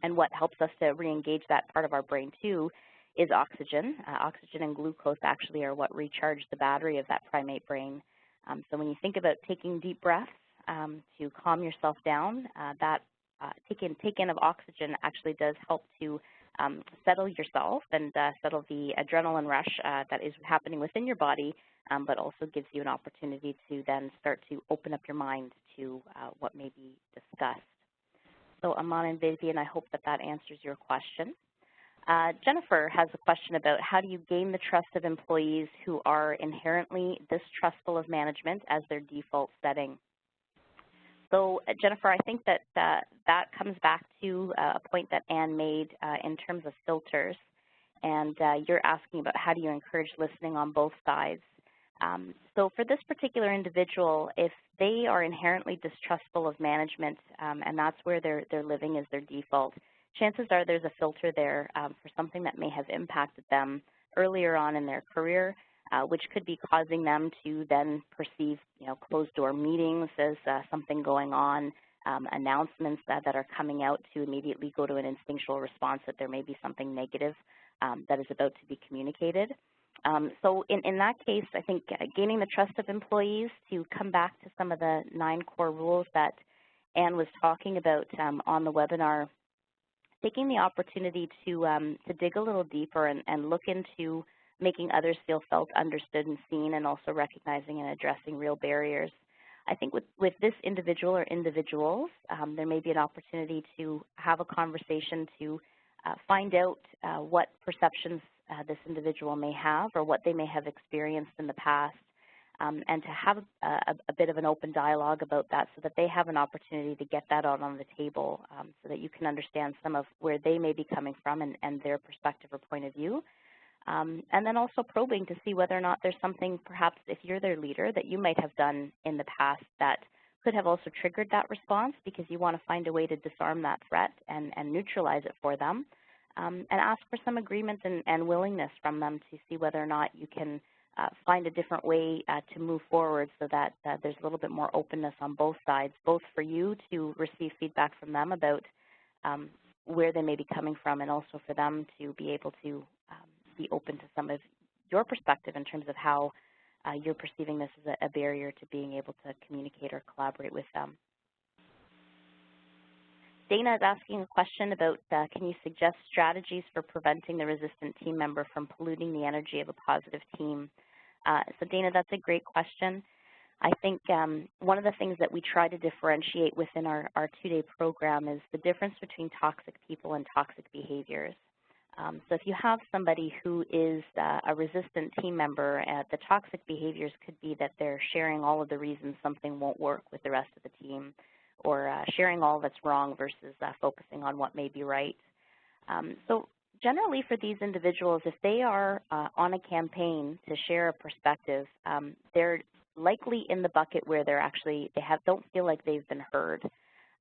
And what helps us to re-engage that part of our brain too is oxygen. Oxygen and glucose actually are what recharge the battery of that primate brain. So when you think about taking deep breaths to calm yourself down, that take in of oxygen actually does help to settle yourself and settle the adrenaline rush that is happening within your body, but also gives you an opportunity to then start to open up your mind to what may be discussed. So Aman and Vivian, I hope that that answers your question. Jennifer has a question about how do you gain the trust of employees who are inherently distrustful of management as their default setting. So Jennifer, I think that that comes back to a point that Anne made in terms of filters, and you're asking about how do you encourage listening on both sides. So for this particular individual, if they are inherently distrustful of management and that's where they're living as their default, chances are there's a filter there for something that may have impacted them earlier on in their career, which could be causing them to then perceive, closed-door meetings as something going on, announcements that are coming out to immediately go to an instinctual response that there may be something negative that is about to be communicated. So in that case, I think gaining the trust of employees, to come back to some of the 9 core rules that Anne was talking about on the webinar, taking the opportunity to dig a little deeper and look into making others feel felt, understood, and seen, and also recognizing and addressing real barriers. I think with this individual or individuals, there may be an opportunity to have a conversation to find out what perceptions this individual may have or what they may have experienced in the past, and to have a bit of an open dialogue about that so that they have an opportunity to get that out on the table so that you can understand some of where they may be coming from and their perspective or point of view. And then also probing to see whether or not there's something, perhaps if you're their leader, that you might have done in the past that could have also triggered that response, because you want to find a way to disarm that threat and neutralize it for them, and ask for some agreement and willingness from them to see whether or not you can find a different way to move forward so that there's a little bit more openness on both sides, both for you to receive feedback from them about where they may be coming from, and also for them to be able to be open to some of your perspective in terms of how you're perceiving this as a barrier to being able to communicate or collaborate with them. Dana is asking a question about can you suggest strategies for preventing the resistant team member from polluting the energy of a positive team? So Dana, that's a great question. I think one of the things that we try to differentiate within our 2-day program is the difference between toxic people and toxic behaviors. So if you have somebody who is a resistant team member, the toxic behaviors could be that they're sharing all of the reasons something won't work with the rest of the team, or sharing all that's wrong versus focusing on what may be right. So generally for these individuals, if they are on a campaign to share a perspective, they're likely in the bucket where don't feel like they've been heard.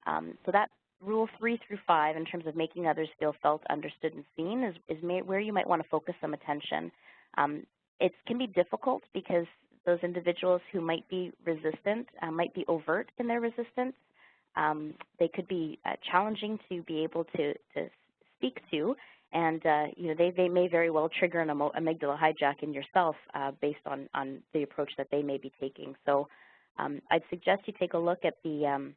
So that Rule 3 through 5 in terms of making others feel felt, understood, and seen is where you might want to focus some attention. It can be difficult because those individuals who might be resistant might be overt in their resistance. They could be challenging to be able to speak to, and they may very well trigger an amygdala hijack in yourself based on the approach that they may be taking. So I'd suggest you take a look at the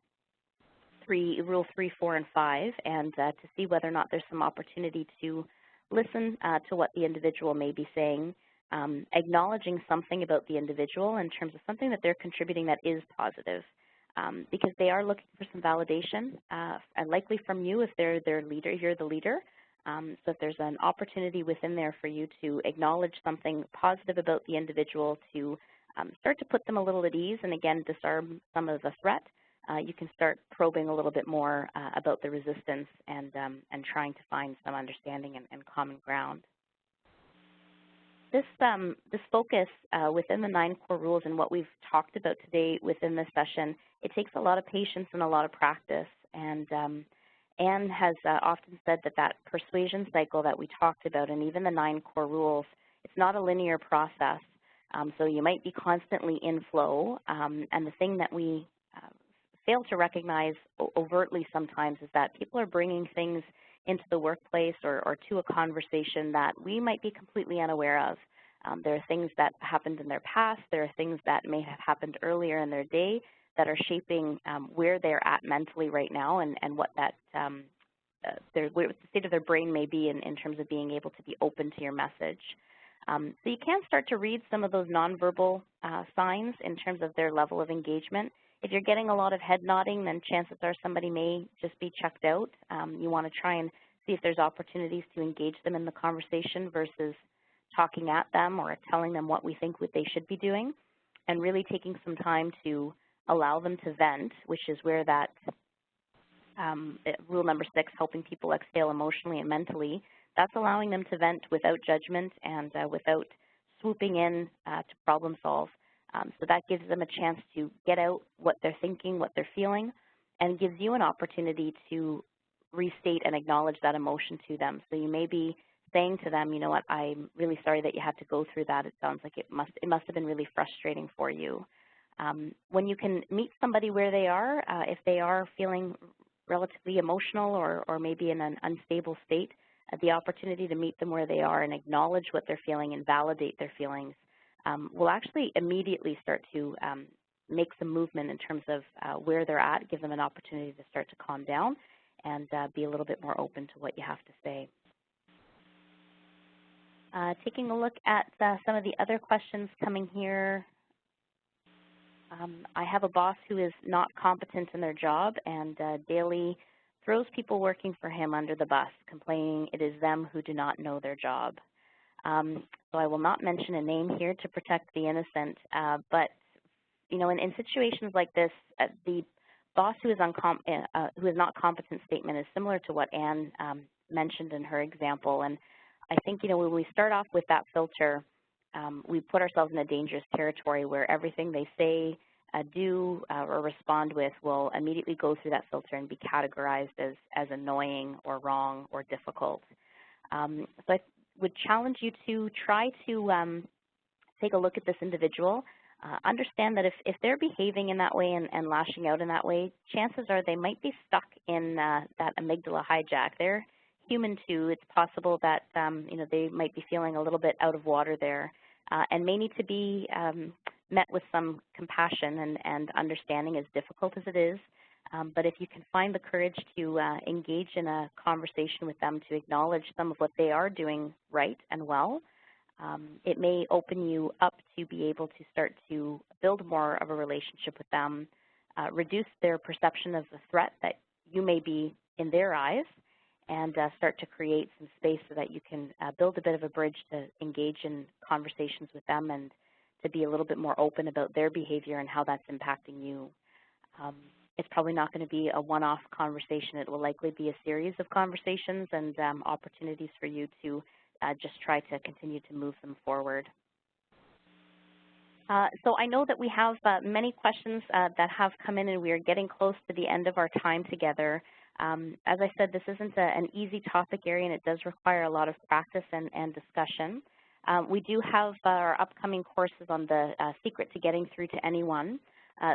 Rule 3, 4, and 5, and to see whether or not there's some opportunity to listen to what the individual may be saying, acknowledging something about the individual in terms of something that they're contributing that is positive, because they are looking for some validation, and likely from you if they're their leader, you're the leader. So if there's an opportunity within there for you to acknowledge something positive about the individual, to start to put them a little at ease and, again, disarm some of the threat, you can start probing a little bit more about the resistance and trying to find some understanding and common ground. This focus within the 9 core rules and what we've talked about today within this session, it takes a lot of patience and a lot of practice. And Anne has often said that persuasion cycle that we talked about, and even the 9 core rules, it's not a linear process. So you might be constantly in flow, and the thing that we fail to recognize overtly sometimes is that people are bringing things into the workplace or to a conversation that we might be completely unaware of. There are things that happened in their past, there are things that may have happened earlier in their day that are shaping where they're at mentally right now and what that where the state of their brain may be in terms of being able to be open to your message. So you can start to read some of those nonverbal signs in terms of their level of engagement. If you're getting a lot of head nodding, then chances are somebody may just be checked out. You want to try and see if there's opportunities to engage them in the conversation versus talking at them or telling them what we think they should be doing, and really taking some time to allow them to vent, which is where that rule number 6, helping people exhale emotionally and mentally, that's allowing them to vent without judgment and without swooping in to problem solve. So that gives them a chance to get out what they're thinking, what they're feeling, and gives you an opportunity to restate and acknowledge that emotion to them. So you may be saying to them, you know what, I'm really sorry that you had to go through that. It sounds like it must have been really frustrating for you. When you can meet somebody where they are, if they are feeling relatively emotional or maybe in an unstable state, the opportunity to meet them where they are and acknowledge what they're feeling and validate their feelings will actually immediately start to make some movement in terms of where they're at, give them an opportunity to start to calm down and be a little bit more open to what you have to say. Taking a look at some of the other questions coming here. I have a boss who is not competent in their job and daily throws people working for him under the bus, complaining it is them who do not know their job. So I will not mention a name here to protect the innocent, but you know, in situations like this, the boss who is not competent statement is similar to what Anne mentioned in her example. And I think, you know, when we start off with that filter, we put ourselves in a dangerous territory where everything they say, do, or respond with will immediately go through that filter and be categorized as annoying or wrong or difficult. So I would challenge you to try to take a look at this individual. Understand that if they're behaving in that way and lashing out in that way, chances are they might be stuck in that amygdala hijack. They're human too. It's possible that you know, they might be feeling a little bit out of water there and may need to be met with some compassion and understanding, as difficult as it is. But if you can find the courage to engage in a conversation with them, to acknowledge some of what they are doing right and well, it may open you up to be able to start to build more of a relationship with them, reduce their perception of the threat that you may be in their eyes, and start to create some space so that you can build a bit of a bridge to engage in conversations with them and to be a little bit more open about their behavior and how that's impacting you. It's probably not going to be a one-off conversation. It will likely be a series of conversations and opportunities for you to just try to continue to move them forward. So I know that we have many questions that have come in, and we are getting close to the end of our time together. As I said, this isn't an easy topic area, and it does require a lot of practice and discussion. We do have our upcoming courses on the secret to getting through to anyone.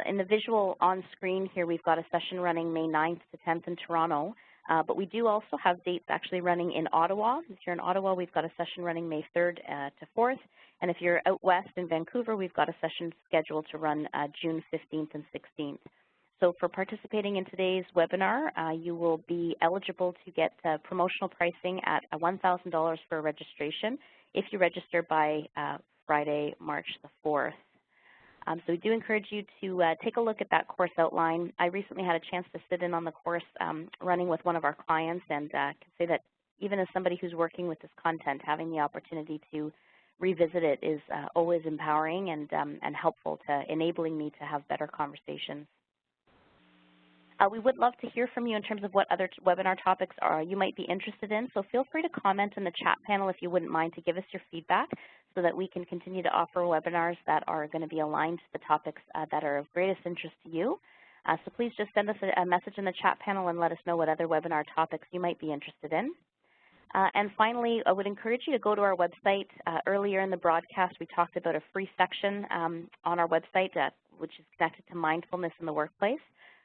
In the visual on screen here, we've got a session running May 9th to 10th in Toronto, but we do also have dates actually running in Ottawa. If you're in Ottawa, we've got a session running May 3rd to 4th, and if you're out west in Vancouver, we've got a session scheduled to run June 15th and 16th. So for participating in today's webinar, you will be eligible to get promotional pricing at $1,000 for registration if you register by Friday, March the 4th. So we do encourage you to take a look at that course outline. I recently had a chance to sit in on the course running with one of our clients, and can say that even as somebody who's working with this content, having the opportunity to revisit it is always empowering and helpful to enabling me to have better conversations. We would love to hear from you in terms of what other webinar topics you might be interested in, so feel free to comment in the chat panel if you wouldn't mind to give us your feedback so that we can continue to offer webinars that are going to be aligned to the topics that are of greatest interest to you. So please just send us a message in the chat panel and let us know what other webinar topics you might be interested in. And finally, I would encourage you to go to our website. Earlier in the broadcast, we talked about a free section on our website, which is connected to mindfulness in the workplace.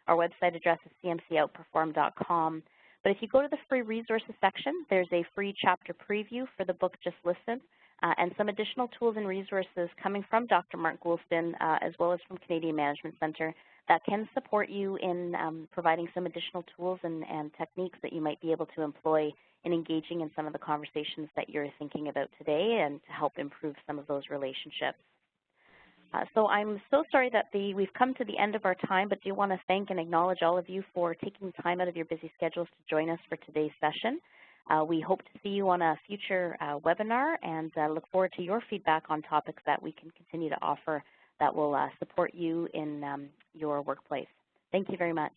Our website address is cmcoutperform.com. But if you go to the free resources section, there's a free chapter preview for the book Just Listen, and some additional tools and resources coming from Dr. Mark Goulston, as well as from Canadian Management Centre, that can support you in providing some additional tools and techniques that you might be able to employ in engaging in some of the conversations that you're thinking about today and to help improve some of those relationships. So I'm so sorry that we've come to the end of our time, but do want to thank and acknowledge all of you for taking time out of your busy schedules to join us for today's session. We hope to see you on a future webinar and look forward to your feedback on topics that we can continue to offer that will support you in your workplace. Thank you very much.